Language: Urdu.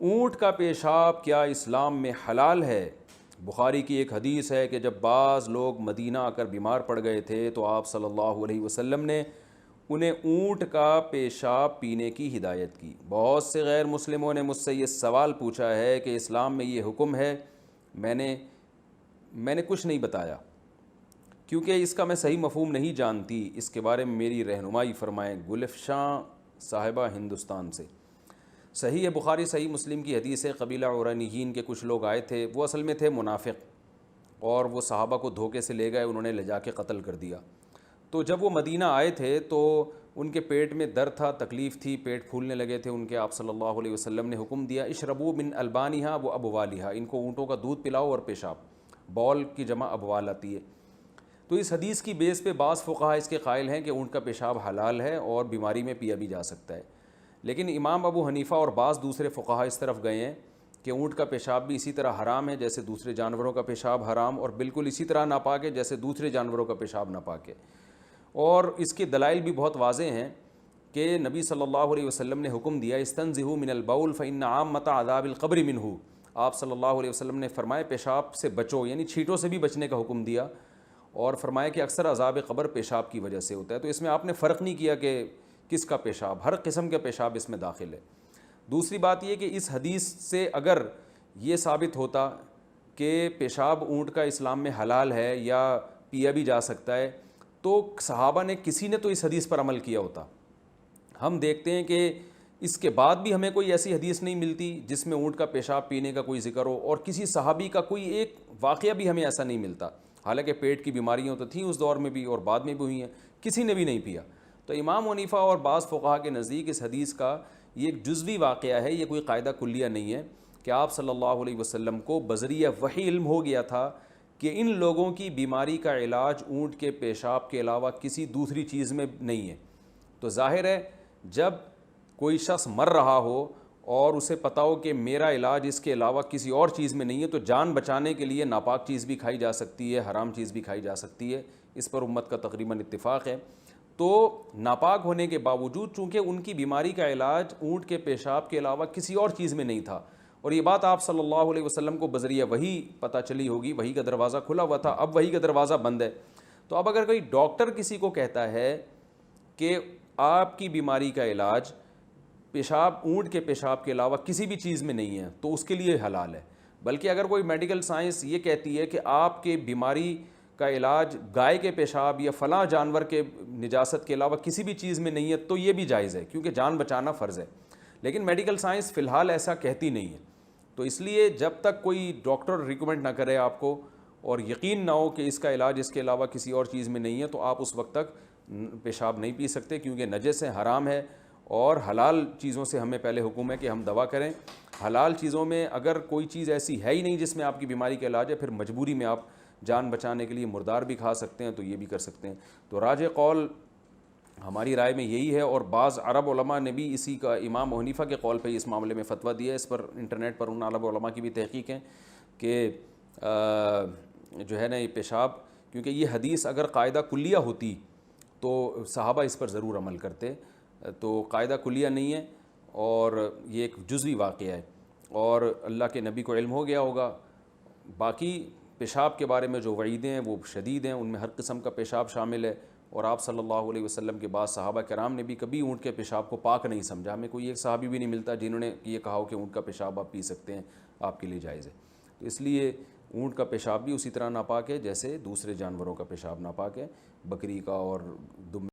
اونٹ کا پیشاب کیا اسلام میں حلال ہے؟ بخاری کی ایک حدیث ہے کہ جب بعض لوگ مدینہ آ کر بیمار پڑ گئے تھے تو آپ صلی اللہ علیہ وسلم نے انہیں اونٹ کا پیشاب پینے کی ہدایت کی۔ بہت سے غیر مسلموں نے مجھ سے یہ سوال پوچھا ہے کہ اسلام میں یہ حکم ہے۔ میں نے کچھ نہیں بتایا کیونکہ اس کا میں صحیح مفہوم نہیں جانتی، اس کے بارے میں میری رہنمائی فرمائیں۔ گلفشاں صاحبہ ہندوستان سے۔ صحیح بخاری صحیح مسلم کی حدیث ہے، قبیلہ عرانیین کے کچھ لوگ آئے تھے، وہ اصل میں تھے منافق، اور وہ صحابہ کو دھوکے سے لے گئے، انہوں نے لے جا کے قتل کر دیا۔ تو جب وہ مدینہ آئے تھے تو ان کے پیٹ میں درد تھا، تکلیف تھی، پیٹ پھولنے لگے تھے ان کے۔ آپ صلی اللہ علیہ وسلم نے حکم دیا اشربوا من البانہا و ابوالہا، ان کو اونٹوں کا دودھ پلاؤ اور پیشاب، بول کی جمع ابوال آتی ہے۔ تو اس حدیث کی بیس پہ بعض فقہاء اس کے قائل ہیں کہ اونٹ کا پیشاب حلال ہے اور بیماری میں پیا بھی جا سکتا ہے، لیکن امام ابو حنیفہ اور بعض دوسرے فقہاء اس طرف گئے ہیں کہ اونٹ کا پیشاب بھی اسی طرح حرام ہے جیسے دوسرے جانوروں کا پیشاب حرام، اور بالکل اسی طرح ناپاک ہے جیسے دوسرے جانوروں کا پیشاب ناپاک ہے۔ اور اس کے دلائل بھی بہت واضح ہیں کہ نبی صلی اللہ علیہ وسلم نے حکم دیا استنزہوا من البول فإن عامۃ عذاب القبر منہ۔ آپ صلی اللہ علیہ وسلم نے فرمایا پیشاب سے بچو، یعنی چھینٹوں سے بھی بچنے کا حکم دیا، اور فرمایا کہ اکثر عذاب قبر پیشاب کی وجہ سے ہوتا ہے۔ تو اس میں آپ نے فرق نہیں کیا کہ کس کا پیشاب، ہر قسم کا پیشاب اس میں داخل ہے۔ دوسری بات یہ کہ اس حدیث سے اگر یہ ثابت ہوتا کہ پیشاب اونٹ کا اسلام میں حلال ہے یا پیا بھی جا سکتا ہے تو صحابہ نے کسی نے تو اس حدیث پر عمل کیا ہوتا۔ ہم دیکھتے ہیں کہ اس کے بعد بھی ہمیں کوئی ایسی حدیث نہیں ملتی جس میں اونٹ کا پیشاب پینے کا کوئی ذکر ہو، اور کسی صحابی کا کوئی ایک واقعہ بھی ہمیں ایسا نہیں ملتا، حالانکہ پیٹ کی بیماریاں تو تھیں اس دور میں بھی اور بعد میں بھی ہوئی ہیں، کسی نے بھی نہیں پیا۔ تو امام حنیفہ اور بعض فقہاء کے نزدیک اس حدیث کا یہ ایک جزوی واقعہ ہے، یہ کوئی قاعدہ کلیہ نہیں ہے کہ آپ صلی اللہ علیہ وسلم کو بذریعہ وحی علم ہو گیا تھا کہ ان لوگوں کی بیماری کا علاج اونٹ کے پیشاب کے علاوہ کسی دوسری چیز میں نہیں ہے۔ تو ظاہر ہے جب کوئی شخص مر رہا ہو اور اسے پتہ ہو کہ میرا علاج اس کے علاوہ کسی اور چیز میں نہیں ہے، تو جان بچانے کے لیے ناپاک چیز بھی کھائی جا سکتی ہے، حرام چیز بھی کھائی جا سکتی ہے، اس پر امت کا تقریباً اتفاق ہے۔ تو ناپاک ہونے کے باوجود چونکہ ان کی بیماری کا علاج اونٹ کے پیشاب کے علاوہ کسی اور چیز میں نہیں تھا، اور یہ بات آپ صلی اللہ علیہ وسلم کو بذریعہ وحی پتہ چلی ہوگی، وحی کا دروازہ کھلا ہوا تھا، اب وحی کا دروازہ بند ہے۔ تو اب اگر کوئی ڈاکٹر کسی کو کہتا ہے کہ آپ کی بیماری کا علاج پیشاب اونٹ کے پیشاب کے علاوہ کسی بھی چیز میں نہیں ہے تو اس کے لیے حلال ہے، بلکہ اگر کوئی میڈیکل سائنس یہ کہتی ہے کہ آپ کے بیماری کا علاج گائے کے پیشاب یا فلاں جانور کے نجاست کے علاوہ کسی بھی چیز میں نہیں ہے تو یہ بھی جائز ہے، کیونکہ جان بچانا فرض ہے، لیکن میڈیکل سائنس فی الحال ایسا کہتی نہیں ہے۔ تو اس لیے جب تک کوئی ڈاکٹر ریکمنڈ نہ کرے آپ کو اور یقین نہ ہو کہ اس کا علاج اس کے علاوہ کسی اور چیز میں نہیں ہے، تو آپ اس وقت تک پیشاب نہیں پی سکتے، کیونکہ نجس ہے، حرام ہے، اور حلال چیزوں سے ہمیں پہلے حکم ہے کہ ہم دوا کریں۔ حلال چیزوں میں اگر کوئی چیز ایسی ہے ہی نہیں جس میں آپ کی بیماری کا علاج ہے، پھر مجبوری میں آپ جان بچانے کے لیے مردار بھی کھا سکتے ہیں، تو یہ بھی کر سکتے ہیں۔ تو راجح قول ہماری رائے میں یہی ہے، اور بعض عرب علماء نے بھی اسی کا امام حنیفہ کے قول پہ اس معاملے میں فتویٰ دیا ہے۔ اس پر انٹرنیٹ پر ان عرب علماء کی بھی تحقیق ہے کہ جو ہے نا یہ پیشاب، کیونکہ یہ حدیث اگر قاعدہ کلیہ ہوتی تو صحابہ اس پر ضرور عمل کرتے، تو قاعدہ کلیہ نہیں ہے اور یہ ایک جزوی واقعہ ہے، اور اللہ کے نبی کو علم ہو گیا ہوگا۔ باقی پیشاب کے بارے میں جو وعیدیں ہیں وہ شدید ہیں، ان میں ہر قسم کا پیشاب شامل ہے، اور آپ صلی اللہ علیہ وسلم کے بعد صحابہ کرام نے بھی کبھی اونٹ کے پیشاب کو پاک نہیں سمجھا۔ ہمیں کوئی ایک صحابی بھی نہیں ملتا جنہوں نے یہ کہا ہو کہ اونٹ کا پیشاب آپ پی سکتے ہیں، آپ کے لیے جائز ہے۔ تو اس لیے اونٹ کا پیشاب بھی اسی طرح ناپاک ہے جیسے دوسرے جانوروں کا پیشاب ناپاک ہے، بکری کا اور دم